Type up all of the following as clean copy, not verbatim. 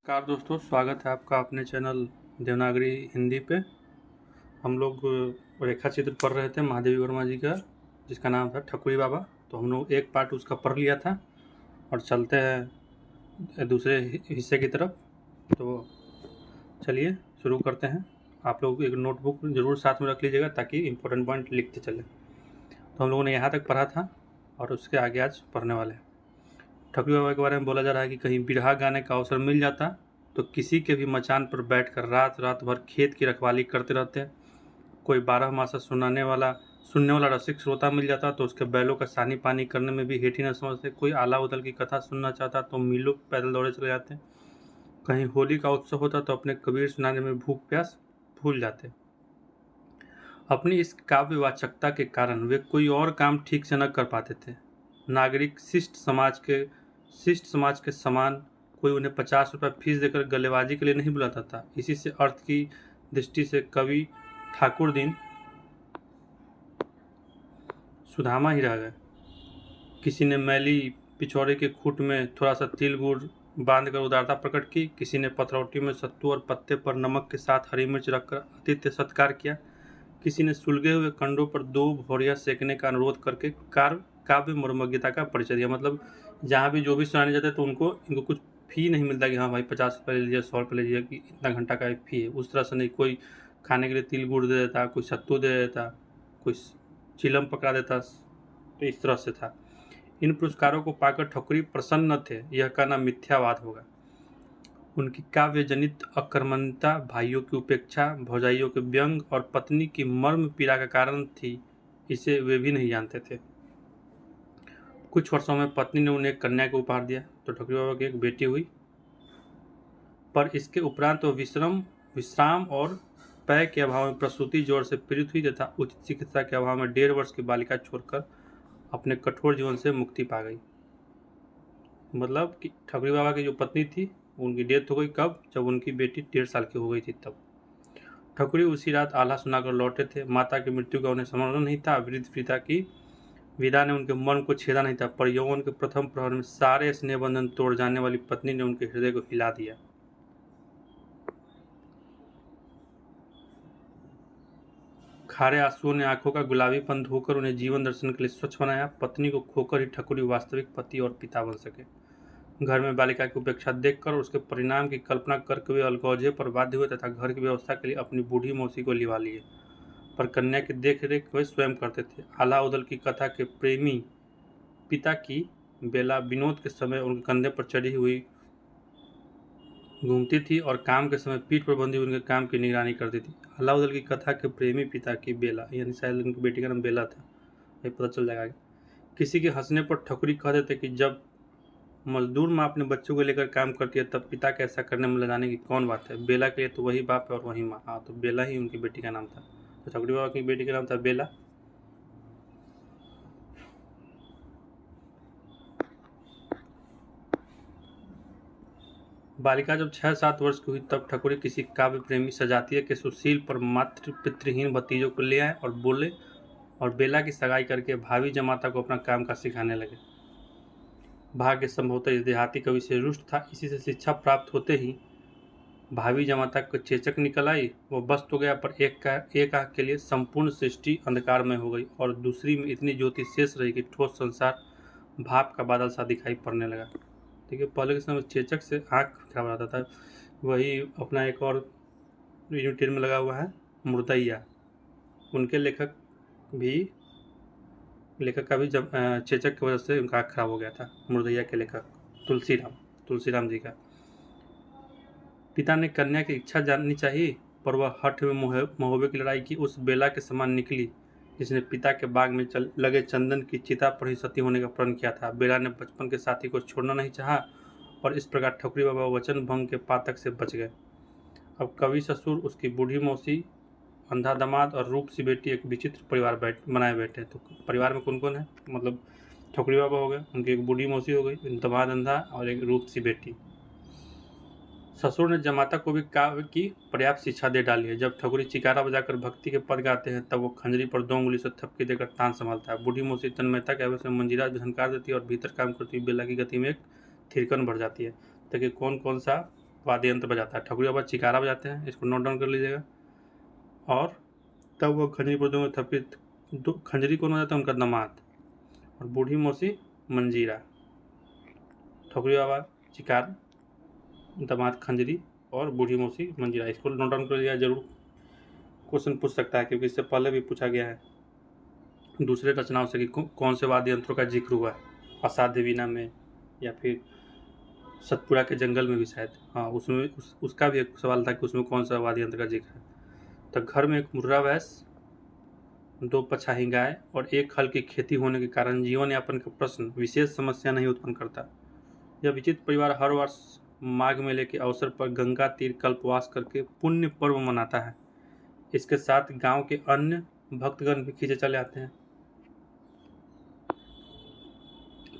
नमस्कार दोस्तों, स्वागत है आपका अपने चैनल देवनागरी हिंदी पे। हम लोग रेखा चित्र पढ़ रहे थे महादेवी वर्मा जी का, जिसका नाम था ठकुरी बाबा। तो हम लोग एक पार्ट उसका पढ़ लिया था और चलते हैं दूसरे हिस्से की तरफ। तो चलिए शुरू करते हैं। आप लोग एक नोटबुक ज़रूर साथ में रख लीजिएगा ताकि इम्पोर्टेंट पॉइंट लिखते चलें। तो हम लोगों ने यहाँ तक पढ़ा था और उसके आगे आज पढ़ने वाले हैं। ठकुरी बाबा के बारे में बोला जा रहा है कि कहीं बिरहा गाने का अवसर मिल जाता तो किसी के भी मचान पर बैठकर रात रात भर खेत की रखवाली करते रहते। कोई 12 मासा सुनने वाला रसिक श्रोता मिल जाता तो उसके बैलों का सानी पानी करने में भी हेठी न समझते। कोई आला उदल की कथा सुनना चाहता तो मीलों पैदल दौड़े चले जाते। कहीं होली का उत्सव होता तो अपने कबीर सुनाने में भूख प्यास भूल जाते। अपनी इस काव्यवाचकता के कारण वे कोई और काम ठीक से न कर पाते थे। नागरिक शिष्ट समाज के समान कोई उन्हें 50 रुपये फीस देकर गलेबाजी के लिए नहीं बुलाता था। इसी से अर्थ की दृष्टि से कवि ठाकुर दीन सुदामा ही रह गए। किसी ने मैली पिछौरे के खूट में थोड़ा सा तिल गुड़ बांधकर उदारता प्रकट की, किसी ने पथरौटी में सत्तू और पत्ते पर नमक के साथ हरी मिर्च रखकर आतिथ्य सत्कार किया, किसी ने सुलगे हुए कंडों पर 2 भौरिया सेकने का अनुरोध करके काव्य मर्मज्ञता का परिचय दिया। मतलब जहाँ भी जो भी सुनाने जाते तो इनको कुछ फ़ी नहीं मिलता कि हाँ भाई 50 रुपये ले लीजिए, 100 रुपये ले लीजिए कि इतना घंटा का एक फ़ी है। उस तरह से नहीं, कोई खाने के लिए तिल गुड़ दे देता, कोई सत्तू दे देता, कोई चिलम पकड़ा देता। तो इस तरह से था। इन पुरस्कारों को पाकर ठकुरी प्रसन्न न थे, यह कहना मिथ्यावाद होगा। उनकी काव्य जनित अकर्मण्यता, भाइयों की उपेक्षा, भौजाइयों के व्यंग और पत्नी की मर्म पीड़ा का कारण थी, इसे वे भी नहीं जानते थे। कुछ वर्षों में पत्नी ने उन्हें कन्या को उपहार दिया तो ठकुरी बाबा की एक बेटी हुई, पर इसके उपरांत वह विश्राम और पेय के अभाव में प्रसूति जोर से पीड़ित हुई तथा उचित चिकित्सा के अभाव में 1.5 वर्ष की बालिका छोड़कर अपने कठोर जीवन से मुक्ति पा गई। मतलब कि ठकुरी बाबा की जो पत्नी थी उनकी डेथ हो गई कब? जब उनकी बेटी 1.5 साल की हो गई थी तब। ठकुरी उसी रात आल्हा सुनाकर लौटे थे। माता की मृत्यु का उन्हें स्मरण नहीं था। वृद्ध पिता की विदा ने उनके मन को छेदा नहीं था, पर यौवन के प्रथम प्रहर में सारे स्नेह बंधन तोड़ जाने वाली पत्नी ने उनके हृदय को हिला दिया। खारे आंसुओं ने आंखों का गुलाबीपन धोकर उन्हें जीवन दर्शन के लिए स्वच्छ बनाया। पत्नी को खोकर ही ठकुरी वास्तविक पति और पिता बन सके। घर में बालिका की उपेक्षा देखकर उसके परिणाम की कल्पना करके वे अलगौजे पर बाध्य हुए तथा घर की व्यवस्था के लिए अपनी बूढ़ी मौसी को लिवा लिए, पर कन्या की देख रेख वे स्वयं करते थे। आला उदल की कथा के प्रेमी पिता की बेला विनोद के समय उनके कंधे पर चढ़ी हुई घूमती थी और काम के समय पीठ पर बंधी उनके काम की निगरानी करती थी। आला उदल की कथा के प्रेमी पिता की बेला, यानी शायद उनकी बेटी का नाम बेला था, ये पता चल जाएगा। किसी के हंसने पर ठकुरी कह देते कि जब मजदूर माँ अपने बच्चों को लेकर काम करती है तब पिता के ऐसा करने में लगाने की कौन बात है। बेला के लिए तो वही बाप है और वही माँ। हाँ, तो बेला ही उनकी बेटी का नाम था। तो ठकुरी बाबा की बेटी का नाम था बेला। बालिका जब 6-7 वर्ष की हुई तब ठकुरी किसी काव्य प्रेमी सजातीय के सुशील पर मातृ पितृहीन भतीजों को ले आए और बोले और बेला की सगाई करके भावी जमाता को अपना काम का सिखाने लगे। भाग्य संभवतः इस देहाती कवि से रुष्ट था। इसी से शिक्षा प्राप्त होते ही भावी जमाता को चेचक निकल आई। वो बस तो गया, पर एक आँख के लिए संपूर्ण सृष्टि अंधकार में हो गई और दूसरी में इतनी ज्योति शेष रही कि ठोस संसार भाप का बादल सा दिखाई पड़ने लगा। ठीक है, पहले के समय चेचक से आँख खराब हो जाता था। वही अपना एक और यूनिटेर में लगा हुआ है मुर्दैया, उनके लेखक का भी जब चेचक की वजह से उनका आँख खराब हो गया था। मुर्दैया के लेखक तुलसीराम जी का। पिता ने कन्या की इच्छा जाननी चाहिए, पर वह हठ में महोबे की लड़ाई की उस बेला के समान निकली जिसने पिता के बाग में लगे चंदन की चिता पर ही सती होने का प्रण किया था। बेला ने बचपन के साथी को छोड़ना नहीं चाहा और इस प्रकार ठकुरी बाबा वचन भंग के पातक से बच गए। अब कवि ससुर, उसकी बूढ़ी मौसी, अंधा दामाद और रूप सी बेटी एक विचित्र परिवार बनाए बैठे। तो परिवार में कौन कौन है? मतलब ठकुरी बाबा हो गए, उनकी एक बूढ़ी मौसी हो गई, दामाद अंधा और एक रूप सी बेटी। ससुर ने जमाता को भी काव्य की पर्याप्त शिक्षा दे डाली है। जब ठकुरी चिकारा बजाकर भक्ति के पद गाते हैं तब वो खंजरी पर 2 उंगली से थपकी देकर तान संभालता है। बूढ़ी मौसी तन्मयता के आवेश में मंजीरा झनकार देती है और भीतर काम करती हुई बेला की गति में एक थिरकन बढ़ जाती है। ताकि कौन कौन सा वाद्य यंत्र बजाता है। ठकुरी बाबा चिकारा बजाते हैं, इसको नोट डाउन कर लीजिएगा। और तब वो खंजरी पर थपित खंजरी कौन बजाता है? उनका दामाद। और बूढ़ी मौसी मंजीरा। ठकुरी बाबा चिकार, दामाद खंजरी और बूढ़ी मौसी मंजीरा, इसको नोट डाउन कर लिया। जरूर क्वेश्चन पूछ सकता है, क्योंकि इससे पहले भी पूछा गया है दूसरे रचनाओं से कि कौन से वाद्य यंत्रों का जिक्र हुआ है, असाध्य वीणा में या फिर सतपुरा के जंगल में भी शायद। हाँ, उसमें उसका भी एक सवाल था कि उसमें कौन सा वाद्य यंत्र का जिक्र है। तो घर में एक मुर्रा भैंस, 2 पछाही गाय और 1 हल की खेती होने के कारण जीवन यापन का प्रश्न विशेष समस्या नहीं उत्पन्न करता। यह विचित्र परिवार हर वर्ष माघ मेले के अवसर पर गंगा तीर कल्पवास करके पुण्य पर्व मनाता है। इसके साथ गांव के अन्य भक्तगण भी खींचे चले आते हैं।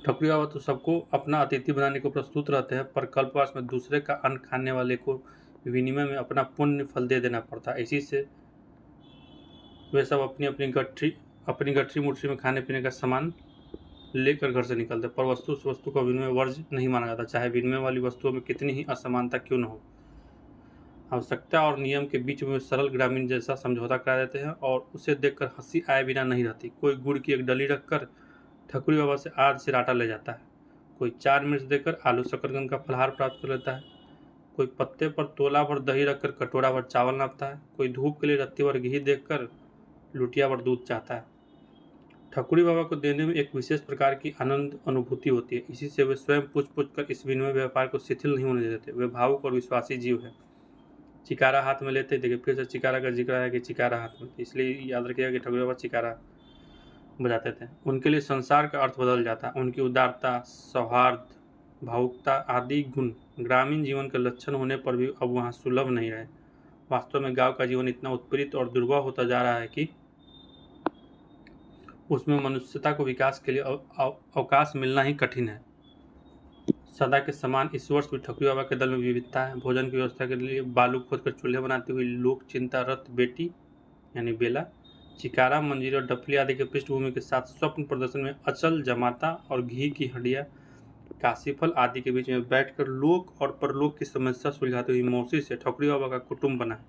ठकुरी बाबा तो सबको अपना अतिथि बनाने को प्रस्तुत रहते हैं, पर कल्पवास में दूसरे का अन्न खाने वाले को विनिमय में अपना पुण्य फल दे देना पड़ता है। इसी से वे सब अपनी गठरी मुठरी में खाने पीने का सामान लेकर घर से निकलते, पर वस्तु से वस्तु का विनिमय वर्ज्य नहीं माना जाता, चाहे विनिमय वाली वस्तुओं में कितनी ही असमानता क्यों न हो। आवश्यकता और नियम के बीच में सरल ग्रामीण जैसा समझौता करा देते हैं और उसे देखकर हंसी आए बिना नहीं रहती। कोई गुड़ की एक डली रखकर ठकुरी बाबा से आध सिर आटा ले जाता है, कोई 4 मिर्च देकर आलू शकरकंद का फलहार प्राप्त कर लेता है, कोई पत्ते पर तोला भर दही रखकर कटोरा भर चावल नापता है, कोई धूप के लिए रत्ती भर घी देखकर लुटिया भर दूध चाहता है। ठकुरी बाबा को देने में एक विशेष प्रकार की आनंद अनुभूति होती है, इसी से वे स्वयं पूछ पूछ कर इस विनिमय व्यापार को शिथिल नहीं होने देते। वे भावुक और विश्वासी जीव है। चिकारा हाथ में लेते, देखिए फिर से चिकारा का जिक्र है कि चिकारा हाथ में, इसलिए याद रखिएगा कि ठकुरी बाबा चिकारा बजाते थे। उनके लिए संसार का अर्थ बदल जाता। उनकी उदारता, सौहार्द, भावुकता आदि गुण ग्रामीण जीवन के लक्षण होने पर भी अब वहाँ सुलभ नहीं रहे। वास्तव में गांव का जीवन इतना उत्पीड़ित और दुर्बह होता जा रहा है कि उसमें मनुष्यता को विकास के लिए अवकाश मिलना ही कठिन है। सदा के समान इस वर्ष भी ठकुरी बाबा के दल में विविधता है। भोजन की व्यवस्था के लिए बालू खोदकर चूल्हे बनाती हुई लोक चिंता रत बेटी यानी बेला, चिकारा, मंजीरा और डफली आदि के पृष्ठभूमि के साथ स्वप्न प्रदर्शन में अचल, जमाता और घी की हड्डियाँ, काशीफल आदि के बीच में बैठकर लोक और परलोक की समस्या सुलझाती हुई मौसी से ठकुरी बाबा का कुटुंब बना है।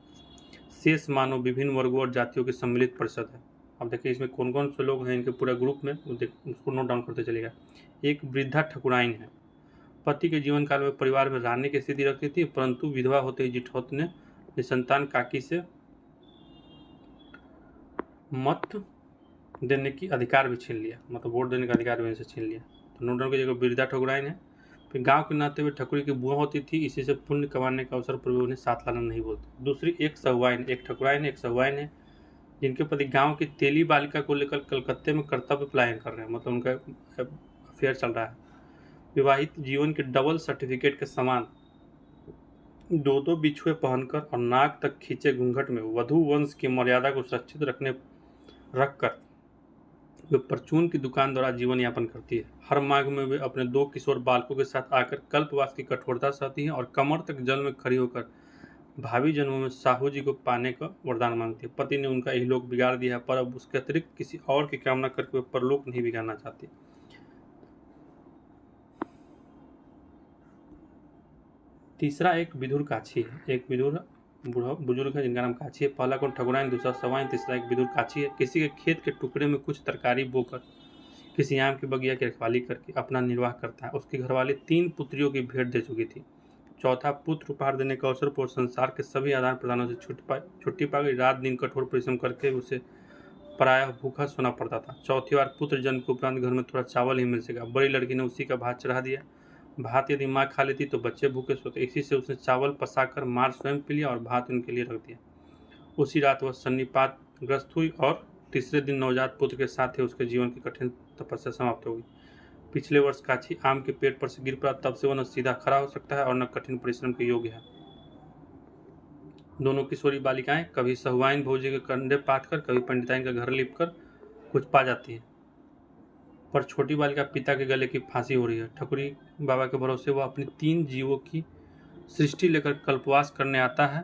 शेष मानव विभिन्न वर्गों और जातियों की सम्मिलित परिषद है। अब देखिए इसमें कौन कौन से लोग हैं इनके पूरे ग्रुप में, उसको नोट डाउन करते चलेगा। एक वृद्धा ठकुराइन है। पति के जीवन काल में परिवार में रहने की स्थिति रखती थी, परंतु विधवा होते ही जिठौत ने निसंतान काकी से मत देने की अधिकार भी छीन लिया, मतलब वोट देने का अधिकार भी इनसे छीन लिया। तो नोट डाउन की जगह वृद्धा ठकुराइन है। फिर गांव के नाते हुए ठकुरी की बुआ होती थी, इसी से पुण्य कमाने का अवसर पर भी उन्हें साथ लाना नहीं बोलते। दूसरी एक सहुआइन, एक ठकुराइन एक सहुआइन है, जिनके पति गांव की तेली बालिका को लेकर कलकत्ते में कर्तव्य पलायन कर रहे हैं, मतलब उनका अफेयर चल रहा है। विवाहित जीवन के डबल सर्टिफिकेट के समान 2-2 बिछुए पहनकर और नाक तक खींचे घूंघट में वधु वंश की मर्यादा को सुरक्षित रखकर वे परचून की दुकान द्वारा जीवन यापन करती है। हर माघ में वे अपने 2 किशोर बालकों के साथ आकर कल्पवास की कठोरता सहती हैं और कमर तक जल में खड़ी होकर भावी जन्मों में साहू जी को पाने का वरदान मांगती है। पति ने उनका इहलोक बिगाड़ दिया है, पर अब उसके अतिरिक्त किसी और की कामना करके वे परलोक नहीं बिगाड़ना चाहती। तीसरा एक विदुर काछी है। एक विदुर बुजुर्ग है जिनका नाम काछी है। पहला कौन? ठकुराइन, दूसरा सवाइन, तीसरा एक विदुर काछी है। किसी के खेत के टुकड़े में कुछ तरकारी बोकर किसी आम की बगिया की रखवाली करके अपना निर्वाह करता है। उसकी घरवाली 3 पुत्रियों की भेंट दे चुकी थी। चौथा पुत्र उपहार देने के अवसर पर संसार के सभी आदान प्रदानों से छुट्टी पा गई। रात दिन कठोर परिश्रम करके उसे प्रायः भूखा सोना पड़ता था। चौथी बार पुत्र जन्म के उपरांत घर में थोड़ा चावल ही मिल सका। बड़ी लड़की ने उसी का भात चढ़ा दिया। भात यदि माँ खा लेती तो बच्चे भूखे सोते, इसी से उसने चावल पसाकर मार स्वयं पी लिया और भात उनके लिए रख दिया। उसी रात वह सन्निपात ग्रस्त हुई और तीसरे दिन नवजात पुत्र के साथ ही उसके जीवन की कठिन तपस्या समाप्त हो गई। पिछले वर्ष काछी आम के पेड़ पर से गिर पड़ा, तब से वह न सीधा खड़ा हो सकता है और न कठिन परिश्रम के योग्य है। दोनों किशोरी बालिकाएं कभी सहुआइन भौजी के कंधे पात कर, कभी पंडिताइन का घर लिप कर कुछ पा जाती है, पर छोटी बालिका पिता के गले की फांसी हो रही है। ठकुरी बाबा के भरोसे वह अपनी 3 जीवों की सृष्टि लेकर कल्पवास करने आता है,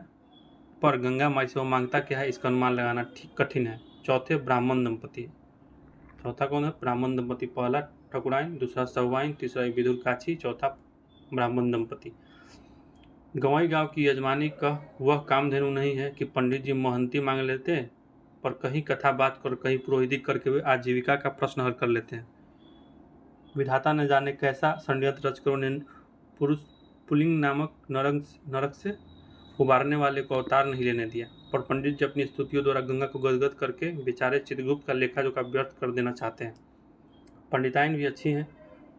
पर गंगा माई से वह मांगता क्या है इसका अनुमान लगाना ठीक कठिन है। चौथे ब्राह्मण दंपति। चौथा कौन है? ब्राह्मण दंपति। पहला ठकुराइन, दूसरा सहुआइन, तीसरा विदुर काछी, चौथा ब्राह्मण दंपति। गंवाई गांव की यजमानी का वह कामधेनु नहीं है कि पंडित जी मोहंती मांग लेते हैं, पर कहीं कथा बात कर कहीं पुरोहिती करके वे आजीविका का प्रश्न हल कर लेते हैं। विधाता ने जाने कैसा षड्यंत्र रचकर उन्हें पुरुष पुलिंग नामक नरक से उबारने वाले को अवतार नहीं लेने दिया, पर पंडित जी अपनी स्तुतियों द्वारा गंगा को गदगद करके बेचारे चित्रगुप्त का लेखा जोखा व्यर्थ कर देना चाहते हैं। पंडिताइन भी अच्छी हैं,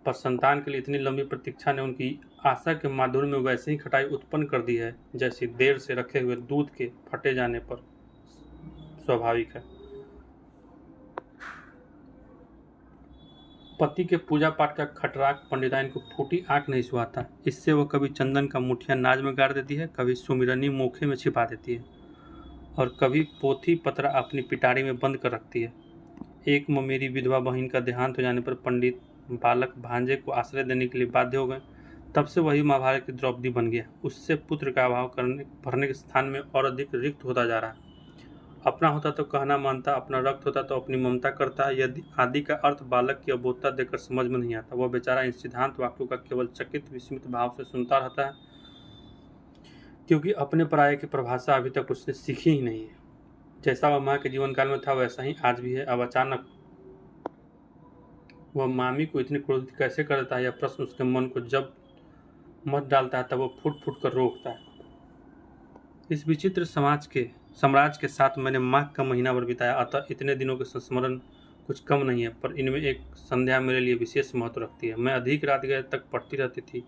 पर संतान के लिए इतनी लंबी प्रतीक्षा ने उनकी आशा के माधुर्य में वैसे ही खटाई उत्पन्न कर दी है जैसी देर से रखे हुए दूध के फटे जाने पर स्वाभाविक है। पति के पूजा पाठ का खटराक पंडिताइन को फूटी आंख नहीं सुहाता। इससे वह कभी चंदन का मुठिया नाज में गाड़ देती है, कभी सुमिरनी मोखे में छिपा देती है और कभी पोथी पतरा अपनी पिटारी में बंद कर रखती है। एक मेरी विधवा बहन का देहांत हो जाने पर पंडित बालक भांजे को आश्रय देने के लिए बाध्य हो गए। तब से वही महाभारत की द्रौपदी बन गया। उससे पुत्र का अभाव भरने के स्थान में और अधिक रिक्त होता जा रहा है। अपना होता तो कहना मानता, अपना रक्त होता तो अपनी ममता करता। यदि आदि का अर्थ बालक की अबोधता देकर समझ में नहीं आता, वह बेचारा इन सिद्धांत वाक्यों का केवल चकित विस्मित भाव से सुनता रहता है, क्योंकि अपने पराये की परिभाषा अभी तक उसने सीखी ही नहीं है। जैसा वह माँ के जीवन काल में था वैसा ही आज भी है। अब अचानक वह मामी को इतनी क्रोधित कैसे कर देता है, यह प्रश्न उसके मन को जब मत डालता है तब वह फुट फुट कर रो उठता है। इस विचित्र साम्राज्य के साथ मैंने माघ का महीना भर बिताया, अतः इतने दिनों के संस्मरण कुछ कम नहीं है, पर इनमें एक संध्या मेरे लिए विशेष महत्व रखती है। मैं अधिक रात गए तक पढ़ती रहती थी।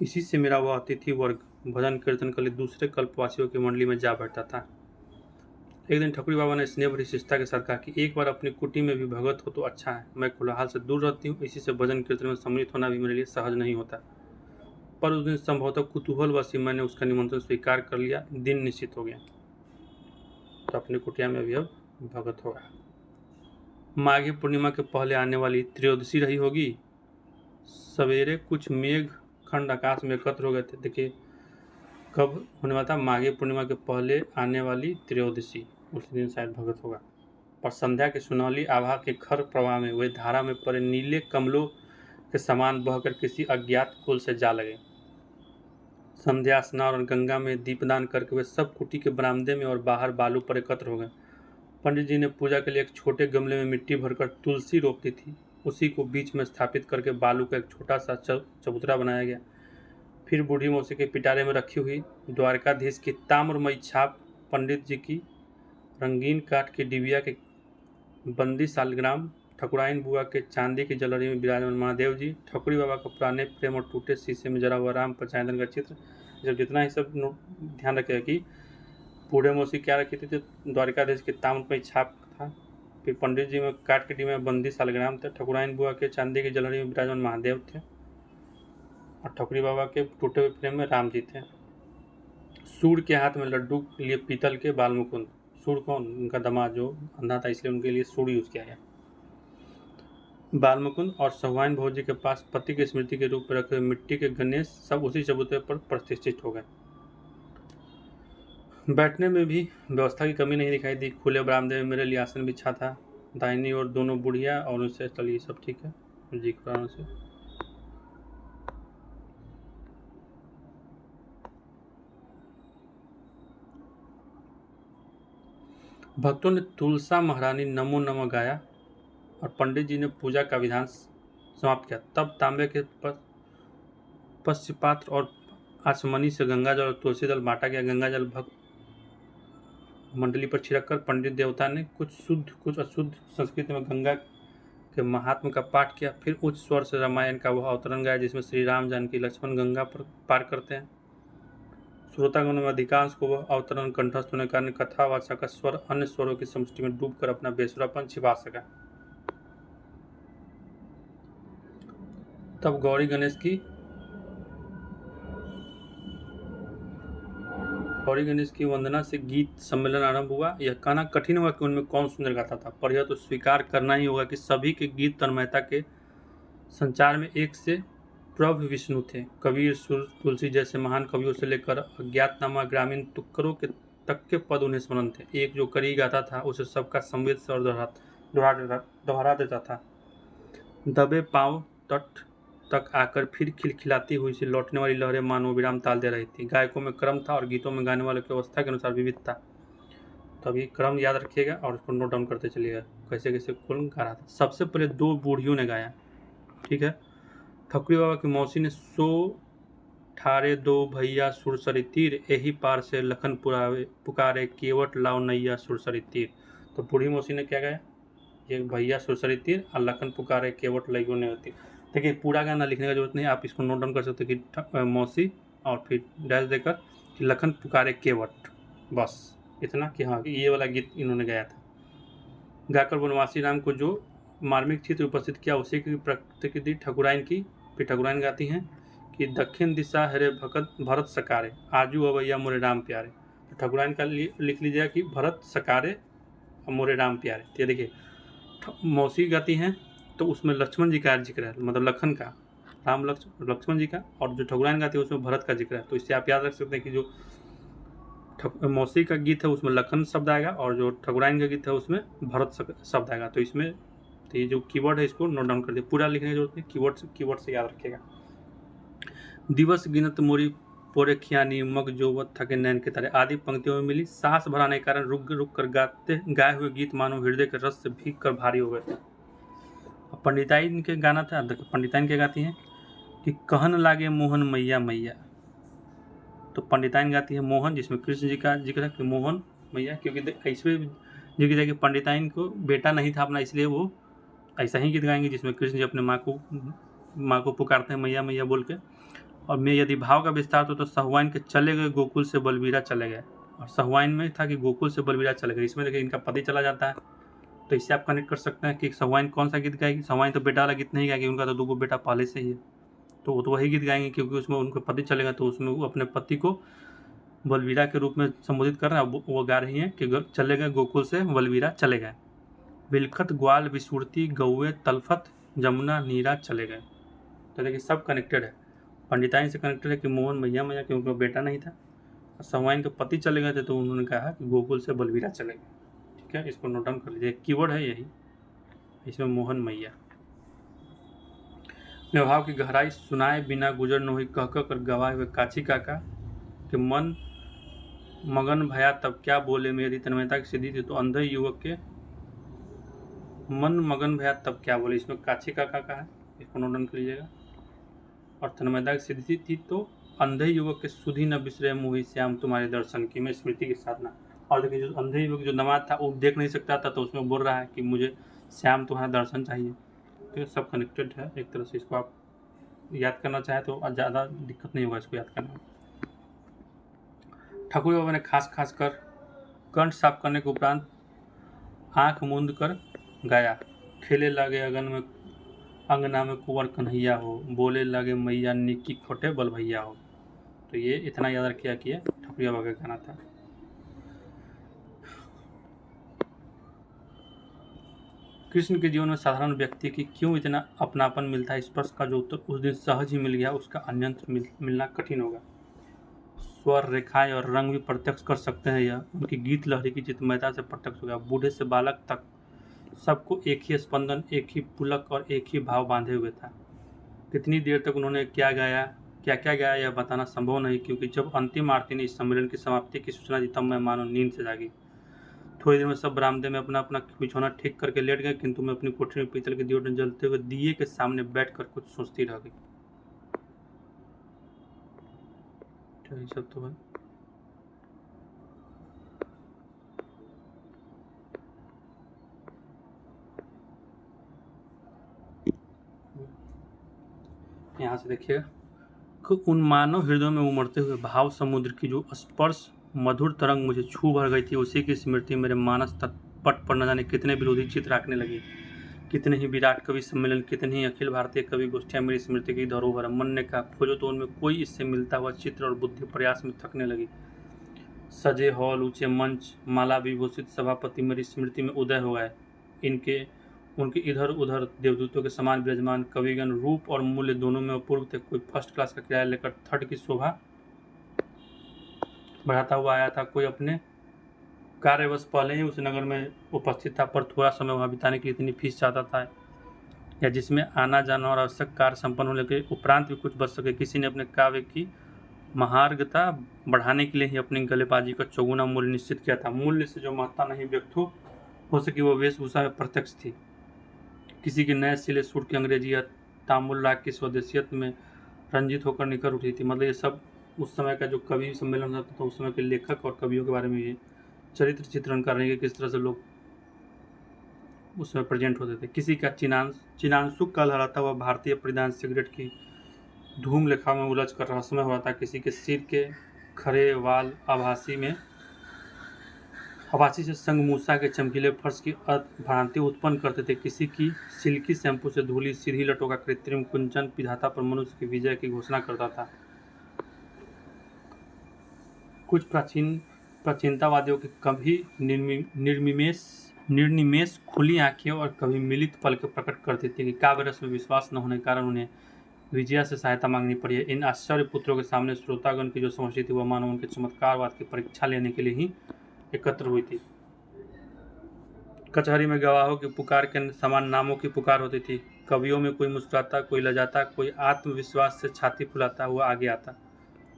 इसी से मेरा वह अतिथि वर्ग भजन कीर्तन के लिए दूसरे कल्पवासियों की मंडली में जा बैठता था। एक दिन ठकुरी बाबा ने स्नेह भरी शिष्टता के साथ कहा कि एक बार अपनी कुटी में भी भगत हो तो अच्छा है। मैं कोलाहल से दूर रहती हूँ, इसी से भजन कीर्तन में सम्मिलित होना भी मेरे लिए सहज नहीं होता। पर उस दिन संभवतः कुतूहलवश मैंने उसका निमंत्रण स्वीकार कर लिया। दिन निश्चित हो गया तो अपनी कुटिया में भी अब भगत होगा। माघी पूर्णिमा के पहले आने वाली त्रयोदशी रही होगी। सवेरे कुछ मेघ खंड आकाश में एकत्र हो गए थे। देखिए कब होने वाला था, माघी पूर्णिमा के पहले आने वाली त्रयोदशी, उसी दिन शायद भगत होगा। पर संध्या की सुनहली आभा के खर प्रवाह में वे धारा में पड़े नीले कमलों के समान बहकर किसी अज्ञात कुल से जा लगे। संध्या स्नान और गंगा में दीपदान करके वे सब कुटी के बरामदे में और बाहर बालू पर एकत्र हो गए। पंडित जी ने पूजा के लिए एक छोटे गमले में मिट्टी भरकर तुलसी रोप दी थी। उसी को बीच में स्थापित करके बालू का एक छोटा सा चबूतरा बनाया गया। फिर बूढ़ी मौसी के पिटारे में रखी हुई द्वारकाधीश की ताम्रमयी छाप, पंडित जी की रंगीन काठ की डिबिया के बंदी सालग्राम, ठकुराइन बुआ के चांदी की जलरी में विराजमान महादेव जी, ठकुरी बाबा का पुराने प्रेम और टूटे शीशे में जरा हुआ राम पंचायतन का चित्र। जब जितना ही सब ध्यान रखेगा कि बूढ़े मौसी क्या रखी थी, तो द्वारकाधीश की ताम्रमयी छाप था। फिर पंडित जी में काठ की डिबिया में बंदी सालग्राम थे। ठकुराइन बुआ के चांदी की जलरी में विराजमान महादेव थे और ठकुरी बाबा के टूटे हुए प्रेम में राम जी थे। सूर्य के हाथ में लड्डू लिए पीतल के बालमुकुंद। सूर्य कौन? उनका दामाद जो अंधा था, इसलिए उनके लिए सूर्य यूज किया गया। बालमुकुंद और सहुआइन भौजी के पास पति की स्मृति के रूप में रखे हुए मिट्टी के गणेश सब उसी चबूतरे पर प्रतिष्ठित हो गए। बैठने में भी व्यवस्था की कमी नहीं दिखाई दी। खुले बरामदे में मेरे लिए आसन बिछा था। दाहिनी ओर दोनों बुढ़िया और उनसे चलिए सब ठीक है जी कुरान से। भक्तों ने तुलसा महारानी नमो नमः गाया और पंडित जी ने पूजा का विधान समाप्त किया। तब तांबे के पश्चपात्र और आचमनी से गंगाजल और तुलसी दल बांटा गया। गंगाजल भक्त मंडली पर छिड़ककर पंडित देवता ने कुछ शुद्ध कुछ अशुद्ध संस्कृत में गंगा के महात्म का पाठ किया। फिर उच्च स्वर से रामायण का वह अवतरण गाया जिसमें श्री राम जानकी लक्ष्मण गंगा पर पार करते हैं। श्रोतागणों में अधिकांश को वह अवतरण कंठस्थ होने के कारण कथावाचक का स्वर अन्य स्वरों की समष्टि में डूबकर अपना बेसुरापन छिपा सका। तब गौरी गणेश की वंदना से गीत सम्मेलन आरंभ हुआ। यह कहना कठिन हुआ कि उनमें कौन सुंदर गाता था, पर यह तो स्वीकार करना ही होगा कि सभी के गीत तन्मयता के संचार में एक से प्रभु विष्णु थे। कबीर, सुर, तुलसी जैसे महान कवियों से लेकर अज्ञातनामा ग्रामीण तुक्करों के तक के पद उन्हें स्मरण थे। एक जो करी गाता था उसे सबका संवेद स्वर दोहरा देता था। दबे पांव तट तक आकर फिर खिलखिलाती हुई से लौटने वाली लहरें मानो विराम ताल दे रही थी। गायकों में क्रम था और गीतों में गाने वालों की अवस्था के अनुसार विविध था। तो अभी क्रम याद रखिएगा और उसको नोट डाउन करते चलिएगा कैसे कैसे कौन गा रहा था। सबसे पहले 2 बूढ़ियों ने गाया, ठीक है। ठकुरी बाबा की मौसी ने सो ठारे दो भैया सुरसरी तीर, यही पार से लखन पुकारे केवट लाओ नैया सुरसरी तीर। तो बूढ़ी मौसी ने क्या गाया, ये भैया सुरसरी तीर और लखन पुकारे केवट लाइयो नैया तीर। देखिए पूरा गाना लिखने का जरूरत नहीं, आप इसको नोट डाउन कर सकते हैं कि मौसी और फिर डैश देकर कि लखन पुकारे केवट, बस इतना कि हाँ ये वाला गीत इन्होंने गाया था। गाकर वनवासी राम को जो मार्मिक चित्र उपस्थित किया उसी की प्रकृति ठकुराइन की। फिर ठकुराइन गाती हैं कि दक्षिण दिशा हरे भगत भरत सकारे, आजू अवैया मोरे राम प्यारे। तो ठकुराइन का लिख लीजिएगा कि भरत सकारे और मोरे राम प्यारे। तो ये देखिए मौसी गाती हैं तो उसमें लक्ष्मण जी का जिक्र है, मतलब लखन का, राम लक्ष्मण जी का, और जो ठकुराइन गाती है उसमें भरत का जिक्र है। तो इससे आप याद रख सकते हैं कि जो मौसी का गीत है उसमें लखन शब्द आएगा और जो ठकुराइन का गीत है उसमें भरत शब्द आएगा। तो इसमें तो ये जो कीवर्ड है इसको नोट डाउन कर दिए, पूरा लिखने की जरूरत नहीं, कीवर्ड से याद रखिएगा। दिवस गिनत मोरी पोरे खियानी मग जोवत थके नैन के तारे आदि पंक्तियों में मिली। सांस भराने के कारण रुक रुक कर गाए हुए गीत मानो हृदय के रस से भीग कर भारी हो गए थे। पंडिताइन के गाना था, पंडिताइन क्या गाती हैं कि कहन लागे मोहन मैया मैया। तो पंडिताइन गाती है मोहन, जिसमें कृष्ण जी का जिक्र है कि मोहन मैया, क्योंकि इसमें जिक्र है कि पंडिताइन को बेटा नहीं था अपना, इसलिए वो ऐसा ही गीत गाएंगे जिसमें कृष्ण जी अपने माँ को पुकारते हैं मैया मैया बोल के। और मैं यदि भाव का विस्तार तो सहुआइन के चले गए गोकुल से बलबीरा चले गए, और सहुआइन में था कि गोकुल से बलबीरा चले गए, इसमें देखिए इनका पति चला जाता है। तो इससे आप कनेक्ट कर सकते हैं कि सहुआइन कौन सा गीत गाएगी। सहुआइन तो बेटा वाला गीत नहीं गाएगी, उनका तो 2 बेटा पहले से ही है, तो वो तो वही गीत गाएंगे क्योंकि उसमें उनका पति चलेगा। तो उसमें वो अपने पति को बलवीरा के रूप में संबोधित कर रहे हैं। वो गा रही हैं कि चले गए गोकुल से बलवीरा चले गए, बिलखत ग्वाल विसुरती गौए तलफत जमुना नीरा चले गए। तो देखिए सब कनेक्टेड है, पंडिताइन से कनेक्टेड है कि मोहन मैया मैया क्योंकि उनका बेटा नहीं था, और सहुआइन के पति चले गए थे तो उन्होंने कहा कि गोकुल से बलवीरा चले गए। ठीक है, इसको नोट डाउन कर लीजिए, कीवर्ड है यही, इसमें मोहन मैया। व्यवहार की गहराई सुनाए बिना गुजर न हुई, कह कह कर गवाए हुए काची काका के मन मगन भया तब क्या बोले मेरी तन्मयता की सिद्धि थी। तो अंधे युवक के मन मगन भया तब क्या बोले, इसमें काची काका का है, इसको नोट डाउन कर लीजिएगा। और तन्मयता की सिद्धि थी तो अंधे युवक के सुधी न बिसरे मोहि श्याम तुम्हारे दर्शन की, मैं स्मृति की साधना। और देखिए जो अंधे युवक जो नमाज था वो देख नहीं सकता था, तो उसमें बोल रहा है कि मुझे श्याम तुम्हारा दर्शन चाहिए। तो सब कनेक्टेड है एक तरह से, इसको आप याद करना चाहे तो ज़्यादा दिक्कत नहीं होगा इसको याद करने में। ठाकुर बाबा ने खास खास कर कंठ साफ करने के उपरांत आंख मूंद कर गाया, खेले लगे अगन में अंगना में कुंवर कन्हैया हो, बोले लगे मैया निक्की खोटे बल भैया हो। तो ये इतना याद रखिए कि ये ठाकुर बाबा का गाना था। कृष्ण के जीवन में साधारण व्यक्ति की क्यों इतना अपनापन मिलता है, इस प्रश्न का जो उत्तर उस दिन सहज ही मिल गया, उसका अन्यंत्र मिलना कठिन होगा। स्वर रेखाएं और रंग भी प्रत्यक्ष कर सकते हैं, यह उनकी गीत लहरी की चित्तमयता से प्रत्यक्ष हो गया। बूढ़े से बालक तक सबको एक ही स्पंदन, एक ही पुलक और एक ही भाव बांधे हुए था। कितनी देर तक उन्होंने क्या गाया यह बताना संभव नहीं, क्योंकि जब अंतिम आरती ने इस सम्मेलन की समाप्ति की सूचना दी तब मैं मानो नींद से जागी। थोड़ी देर में सब बरामदे में अपना अपना बिछौना ठीक करके लेट गए, किंतु मैं अपनी कोठरी में पीतल के दियों में जलते हुए दिए के सामने बैठकर कुछ सोचती रह गई। यही सब तो है। यहाँ से देखिएगा, उन मानव हृदयों में उमड़ते हुए भाव समुद्र की जो स्पर्श मधुर तरंग मुझे छू भर गई थी, उसी की स्मृति मेरे मानस तटपट पर न जाने कितने विरोधी चित्र आंकने लगी। कितने ही विराट कवि सम्मेलन, कितनी ही अखिल भारतीय कवि गोष्ठियाँ मेरी स्मृति की धरोहर। मन ने कहा खोजो तो उनमें कोई इससे मिलता हुआ चित्र, और बुद्धि प्रयास में थकने लगी। सजे हॉल, ऊंचे मंच, माला विभूषित सभापति मेरी स्मृति में उदय हो गए। उनके इधर उधर देवदूतों के समान विराजमान कविगण रूप और मूल्य दोनों में अपूर्व थे। कोई फर्स्ट क्लास का किराया लेकर थर्ड की शोभा बढ़ाता हुआ आया था, कोई अपने कार्यवश पहले ही उस नगर में उपस्थित था, पर थोड़ा समय वहाँ बिताने की इतनी फीस चाहता था या जिसमें आना जाना और आवश्यक कार्य संपन्न होने के उपरांत भी कुछ बच सके। किसी ने अपने काव्य की महार्घता बढ़ाने के लिए ही अपनी गलेबाजी का चौगुना मूल्य निश्चित किया था। मूल्य से जो महत्ता नहीं व्यक्त हो सकी वो वेशभूषा में प्रत्यक्ष थी। किसी के नए सिले सुर की अंग्रेजी या तामुल राग की स्वदेशियत में रंजित होकर निकल उठी थी। मतलब ये सब उस समय का जो कवि सम्मेलन होता था, उस समय के लेखक और कवियों के बारे में ये चरित्र चित्रण कर रहे हैं कि किस तरह से लोग उसमें प्रेजेंट होते थे। किसी का चिनांशुक का लहराता हुआ भारतीय परिधान सिगरेट की धूम लेखा में उलझ कर रहस्यमय हुआ था। किसी के सिर के खड़े वाल आभासी से संग मूसा के चमकीले फर्श की भ्रांति उत्पन्न करते थे। किसी की सिल्की शैम्पू से धुली सीधी लटों का कृत्रिम कुंचन विधाता पर मनुष्य की विजय की घोषणा करता था। कुछ प्राचीनतावादियों के कभी निर्निमेष खुली आंखें और कभी मिलित पलकें प्रकट करती थी कि काव्य रस में विश्वास न होने के कारण उन्हें विजया से सहायता मांगनी पड़ी है। इन आश्चर्य पुत्रों के सामने श्रोतागण की जो समष्टि थी वह मानो उनके चमत्कारवाद की परीक्षा लेने के लिए ही एकत्र हुई थी। कचहरी में गवाहों की पुकार के समान नामों की पुकार होती थी। कवियों में कोई मुस्कुराता, कोई लजाता, कोई आत्मविश्वास से छाती फुलाता हुआ आगे आता,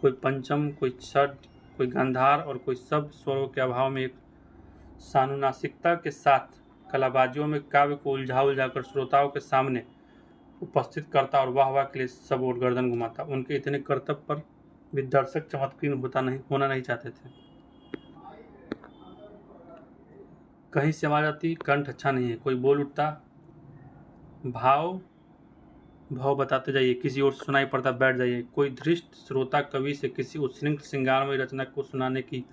कोई पंचम, कोई षड, कोई गांधार और कोई सब स्वरों के अभाव में एक सानुनासिकता के साथ कलाबाजियों में काव्य को उलझा कर श्रोताओं के सामने उपस्थित करता और वाह के लिए सब और गर्दन घुमाता। उनके इतने कर्तव्य पर भी दर्शक चमत्कृत होना नहीं चाहते थे। कहीं से आवाज आती, कंठ अच्छा नहीं है, कोई बोल उठता, भाव बताते जाइए, किसी और सुनाई पड़ता, बैठ जाइए। कोई धृष्ट श्रोता कवि से किसी उच्छृंखल श्रृंगारमयी रचना को सुनाने की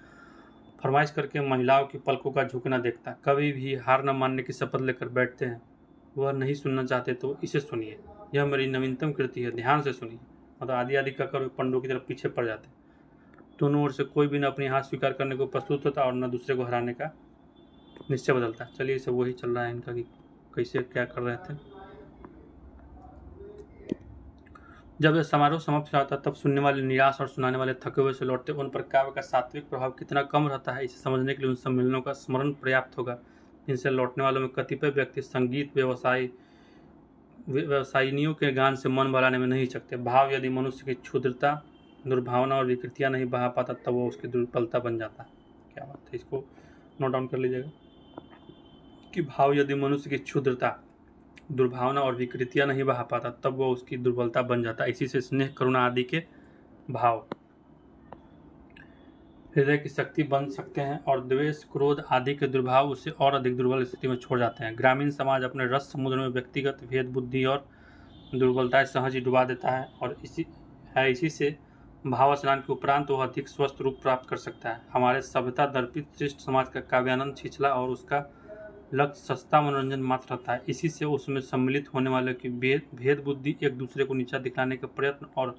फरमाइश करके महिलाओं की पलकों का झुकना देखता। कभी भी हार न मानने की शपथ लेकर बैठते हैं। वह नहीं सुनना चाहते तो इसे सुनिए, यह मेरी नवीनतम कृति है, ध्यान से सुनिए। मतलब आदि आदि कहकर पंडों की तरफ पीछे पड़ जाते। दोनों ओर से कोई भी न अपनी हार स्वीकार करने को प्रस्तुत होता और न दूसरे को हराने का निश्चय बदलता। चलिए सब वही चल रहा है इनका कि कैसे क्या कर रहे थे। जब यह समारोह समाप्त होता तब सुनने वाले निराश और सुनाने वाले थके हुए से लौटते। उन पर काव्य का सात्विक प्रभाव कितना कम रहता है इसे समझने के लिए उन सम्मेलनों का स्मरण पर्याप्त होगा। इनसे लौटने वालों में कतिपय व्यक्ति संगीत व्यवसायिनियों के गान से मन बहलाने में नहीं सकते। भाव यदि मनुष्य की क्षुद्रता, दुर्भावना और विकृतियां नहीं बहा पाता तब वो उसकी दुर्बलता बन जाता है। क्या बात है, इसको नोट डाउन कर लीजिएगा कि भाव यदि मनुष्य की क्षुद्रता, दुर्भावना और विकृतियां नहीं बहा पाता तब वह उसकी दुर्बलता बन जाता। इसी से स्नेह, करुणा आदि के भाव हृदय की शक्ति बन सकते हैं और द्वेष, क्रोध आदि के दुर्भाव उसे और अधिक दुर्बल स्थिति में छोड़ जाते हैं। ग्रामीण समाज अपने रस समुद्र में व्यक्तिगत भेद, बुद्धि और दुर्बलताएं सहज ही डुबा देता है और इसी से भाव स्नान के उपरांत वह अधिक स्वस्थ रूप प्राप्त कर सकता है। हमारे सभ्यता दर्पित श्रेष्ठ समाज का काव्यानंद छिछला और उसका लक्ष्य सस्ता मनोरंजन मात्र रहता है। इसी से उसमें सम्मिलित होने वाले की भेद बुद्धि, एक दूसरे को नीचा दिखाने के प्रयत्न और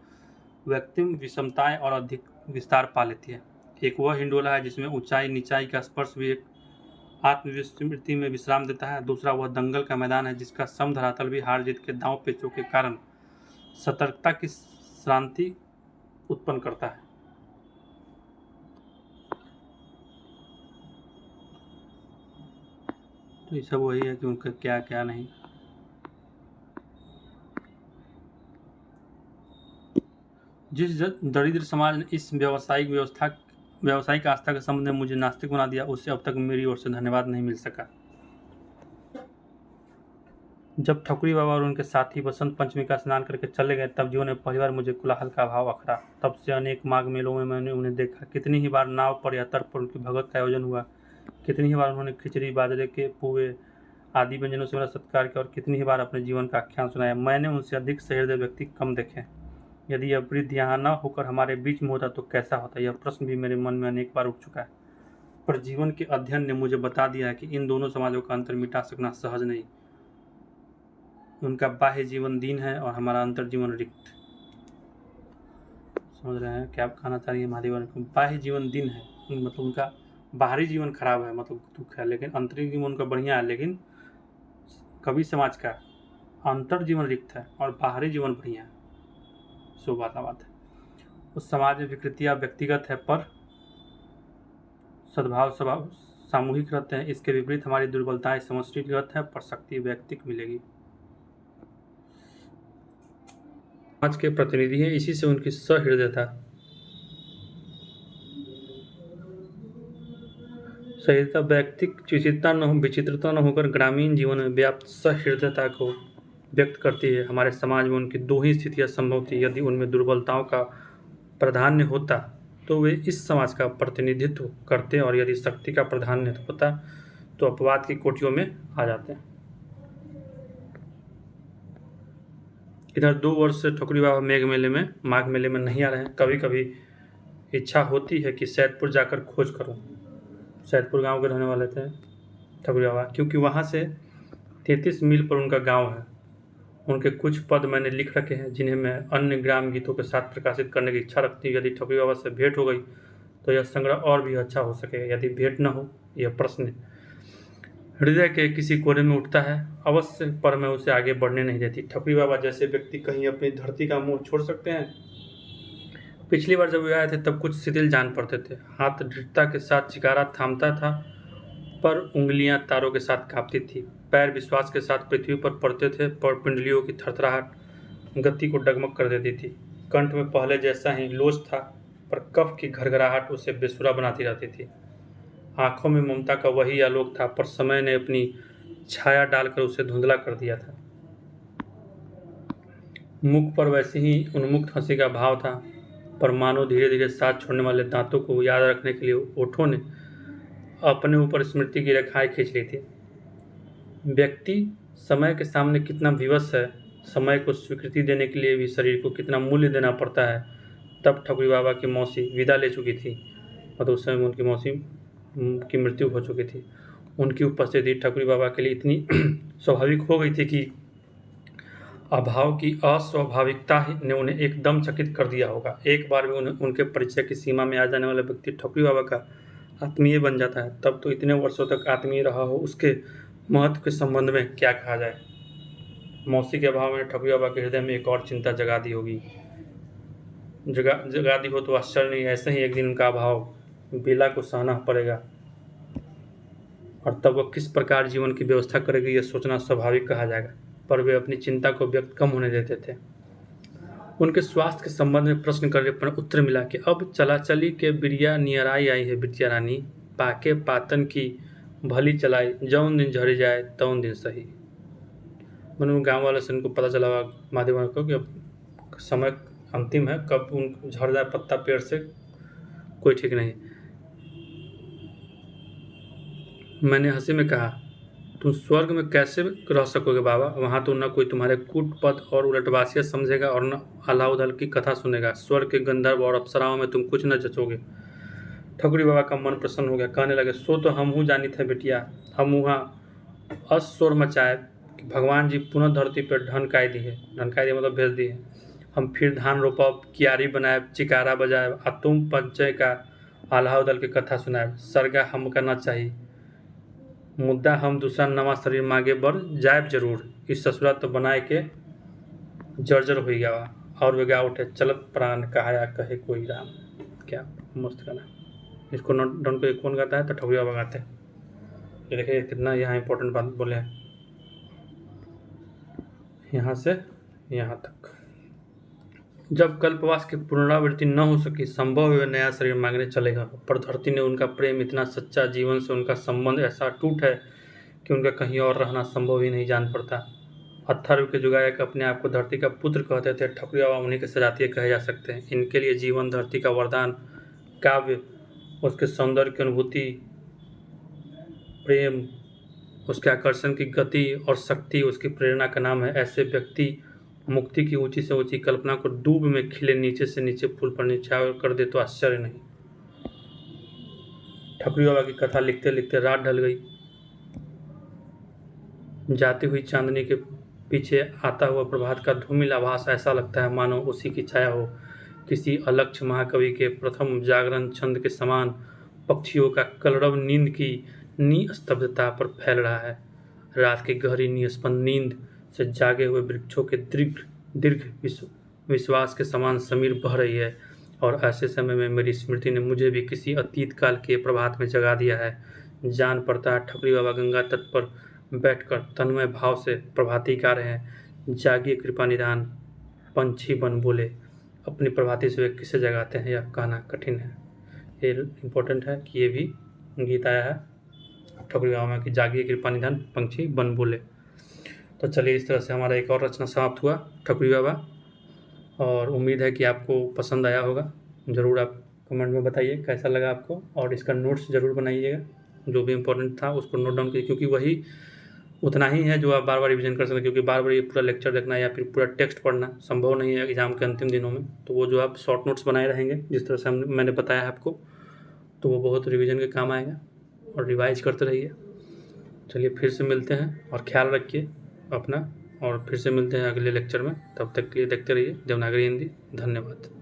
व्यक्तिम विषमताएं और अधिक विस्तार पा लेती है। एक वह हिंडोला है जिसमें ऊंचाई नीचाई का स्पर्श भी एक आत्मविस्मृति में विश्राम देता है। दूसरा वह दंगल का मैदान है जिसका सम धरातल भी हार जीत के दांव पेचों के कारण सतर्कता की श्रांति उत्पन्न करता है। तो ये सब वही है कि उनका क्या क्या नहीं। जिस दरिद्र समाज ने इस व्यावसायिक आस्था के संबंध में मुझे नास्तिक बना दिया उससे अब तक मेरी ओर से धन्यवाद नहीं मिल सका। जब ठकुरी बाबा और उनके साथी बसंत पंचमी का स्नान करके चले गए तब जीवन में पहली बार मुझे कोलाहल का भाव अखड़ा। तब से अनेक माघ मेलों में मैंने उन्हें देखा। कितनी ही बार नाव पर या तट पर उनकी भगत का आयोजन हुआ। कितनी ही बार उन्होंने खिचड़ी, बाजरे के पुए आदि व्यंजनों से मेरा सत्कार किया और कितनी ही बार अपने जीवन का आख्यान सुनाया। मैंने उनसे अधिक सहृदय व्यक्ति कम देखे। यदि यह वृद्ध यहाँ न होकर हमारे बीच में होता तो कैसा होता, यह प्रश्न भी मेरे मन में अनेक बार उठ चुका है। पर जीवन के अध्ययन ने मुझे बता दिया है कि इन दोनों समाजों का अंतर मिटा सकना सहज नहीं। उनका बाह्य जीवन दीन है और हमारा अंतर जीवन रिक्त। समझ रहे हैं क्या कहना चाह रही है महादेवन को? बाह्य जीवन दीन है मतलब उनका बाहरी जीवन खराब है, मतलब दुख है, लेकिन आंतरिक जीवन उनका बढ़िया है। लेकिन कवि समाज का अंतर जीवन रिक्त है और बाहरी जीवन बढ़िया है। सो बात है। उस समाज में विकृतियाँ व्यक्तिगत है पर सद्भाव स्वभाव सामूहिक रहते हैं। इसके विपरीत हमारी दुर्बलताएं समष्टिगत है पर शक्ति व्यक्तिक मिलेगी। समाज के प्रतिनिधि हैं, इसी से उनकी सहृदयता सहृदयता व्यक्तिक विचित्रता न होकर ग्रामीण जीवन में व्याप्त सहृदयता को व्यक्त करती है। हमारे समाज में उनकी दो ही स्थितियाँ संभव थी। यदि उनमें दुर्बलताओं का प्राधान्य होता तो वे इस समाज का प्रतिनिधित्व करते, और यदि शक्ति का प्राधान्य होता तो अपवाद की कोटियों में आ जाते। इधर 2 वर्ष से ठकुरी बाबा माघ मेले में नहीं आ रहे हैं। कभी कभी इच्छा होती है कि सैदपुर जाकर खोज करूं। सैदपुर गांव के रहने वाले थे ठकुरी बाबा, क्योंकि वहां से 33 मील पर उनका गांव है। उनके कुछ पद मैंने लिख रखे हैं, जिन्हें मैं अन्य ग्राम गीतों के साथ प्रकाशित करने की इच्छा रखती हूँ। यदि ठकुरी बाबा से भेंट हो गई तो यह संग्रह और भी अच्छा हो सकेगा। यदि भेंट न हो, यह प्रश्न हृदय के किसी कोने में उठता है अवश्य, पर मैं उसे आगे बढ़ने नहीं देती। ठकुरी बाबा जैसे व्यक्ति कहीं अपनी धरती का मुंह छोड़ सकते हैं? पिछली बार जब वे आए थे तब कुछ शिथिल जान पड़ते थे। हाथ दृढ़ता के साथ चिकारा थामता था, पर उंगलियां तारों के साथ कांपती थी। पैर विश्वास के साथ पृथ्वी पर पड़ते थे, पर पिंडलियों की थरथराहट गति को डगमग कर देती थी। कंठ में पहले जैसा ही लोच था, पर कफ की घरघराहट उसे बेसुरा बनाती रहती थी। आंखों में ममता का वही आलोक था, पर समय ने अपनी छाया डालकर उसे धुंधला कर दिया था। मुख पर वैसे ही उन्मुक्त हंसी का भाव था, पर मानो धीरे धीरे साथ छोड़ने वाले दांतों को याद रखने के लिए ओठों ने अपने ऊपर स्मृति की रेखाएं खींच ली थी। व्यक्ति समय के सामने कितना विवश है, समय को स्वीकृति देने के लिए भी शरीर को कितना मूल्य देना पड़ता है। तब ठकुरी बाबा की मौसी विदा ले चुकी थी, और उस समय उनकी मौसी की मृत्यु हो चुकी थी। उनकी उपस्थिति ठकुरी बाबा के लिए इतनी स्वाभाविक हो गई थी कि अभाव की अस्वाभाविकता ने उन्हें एकदम चकित कर दिया होगा। एक बार भी उनके परिचय की सीमा में आ जाने वाला व्यक्ति ठकुरी बाबा का आत्मीय बन जाता है, तब तो इतने वर्षों तक आत्मीय रहा हो उसके महत्व के संबंध में क्या कहा जाए। मौसी के अभाव में ठकुरी बाबा के हृदय में एक और चिंता जगा दी हो तो आश्चर्य नहीं। ऐसे ही एक दिन उनका अभाव बेला को सहना पड़ेगा, और तब वह किस प्रकार जीवन की व्यवस्था करेगी यह सोचना स्वाभाविक कहा जाएगा। पर वे अपनी चिंता को व्यक्त कम होने देते थे। उनके स्वास्थ्य के संबंध में प्रश्न करने पर उत्तर मिला कि अब चलाचली के बिरिया नियराई आई है बिटिया रानी, पाके पातन की भली चलाई, जौन दिन झड़ जाए तौन दिन सही। मैंने गाँव वाले से उनको पता चला महादेव को कि अब समय अंतिम है, कब उन झड़ जाए पत्ता पेड़ से कोई ठीक नहीं। मैंने हंसी में कहा, तुम स्वर्ग में कैसे रह सकोगे बाबा? वहाँ तो न कोई तुम्हारे कूट पद और उलटवासियाँ समझेगा और न अलाह उदल की कथा सुनेगा। स्वर्ग के गंधर्व और अप्सराओं में तुम कुछ न जचोगे। ठकुरी बाबा का मन प्रसन्न हो गया, कहने लगे, सो तो हम हूँ जानी थे बिटिया। हम वहाँ अस्वर मचाए कि भगवान जी पुनः धरती पर ढनकाई दिए मतलब भेज दिए। हम फिर धान रोपब, कियारी बनाए, चिकारा बजाए, आ तुम पंचय का अलाह उदल की कथा सुनाए। सरगा हमका न चाहिए, मुद्दा हम दूसरा नवा शरीर मांगे बर जायब जरूर। इस ससुरा तो बनाए के जर्जर हो गया। और वे गा उठे, चलत प्राण कहाया कहे कोई राम। क्या मस्त गाना। इसको डन को कौन गाता है? तो ठकुरी बाबा गाते हैं। ये देखिए कितना यहाँ इंपॉर्टेंट बात बोले हैं, यहाँ से यहाँ तक। जब कल्पवास की पुनरावृत्ति न हो सकी, संभव है नया शरीर मांगने चलेगा, पर धरती ने उनका प्रेम इतना सच्चा, जीवन से उनका संबंध ऐसा टूट है कि उनका कहीं और रहना संभव ही नहीं जान पड़ता। अथर्व के जुगायक अपने आप को धरती का पुत्र कहते थे। ठकुरी बाबा उन्हीं के सजातीय कहे जा सकते हैं। इनके लिए जीवन धरती का वरदान, काव्य उसके सौंदर्य की अनुभूति, प्रेम उसके आकर्षण की गति, और शक्ति उसकी प्रेरणा का नाम है। ऐसे व्यक्ति मुक्ति की ऊंची से ऊंची कल्पना को डूब में खिले नीचे से नीचे फूल पर निछावर कर दे तो आश्चर्य नहीं। ठकुरी बाबा की कथा लिखते लिखते रात ढल गई। जाती हुई चांदनी के पीछे आता हुआ प्रभात का धूमिल आभास ऐसा लगता है मानो उसी की छाया हो। किसी अलक्ष्य महाकवि के प्रथम जागरण छंद के समान पक्षियों का कलरव नींद की निस्तब्धता पर फैल रहा है। रात की गहरी निस्पंद नींद से जागे हुए वृक्षों के दीर्घ विश्वास के समान समीर बह रही है, और ऐसे समय में मेरी स्मृति ने मुझे भी किसी अतीत काल के प्रभात में जगा दिया है। जान पड़ता है ठकुरी बाबा गंगा तट पर बैठकर तन्मय भाव से प्रभाती गा रहे हैं। जागिए कृपा निधान, पंछी बन बोले, अपनी प्रभाती से वे किसे जगाते हैं, यह कहना कठिन है। ये इम्पोर्टेंट है कि ये भी गीत आया है ठकुरी बाबा में कि जागिए कृपा निधान पंछी बन बोले। तो चलिए, इस तरह से हमारा एक और रचना समाप्त हुआ ठकुरी बाबा, और उम्मीद है कि आपको पसंद आया होगा। ज़रूर आप कमेंट में बताइए कैसा लगा आपको, और इसका नोट्स ज़रूर बनाइएगा, जो भी इम्पोर्टेंट था उसको नोट डाउन कीजिए, क्योंकि वही उतना ही है जो आप बार बार रिवीजन कर सकते हैं, क्योंकि बार बार ये पूरा लेक्चर देखना या फिर पूरा टेक्स्ट पढ़ना संभव नहीं है एग्ज़ाम के अंतिम दिनों में। तो वो जो आप शॉर्ट नोट्स बनाए रहेंगे जिस तरह से मैंने बताया है आपको, तो वो बहुत रिवीजन के काम आएगा, और रिवाइज करते रहिए। चलिए, फिर से मिलते हैं, और ख्याल रखिए अपना, और फिर से मिलते हैं अगले लेक्चर में। तब तक के लिए देखते रहिए देवनागरी हिंदी। धन्यवाद।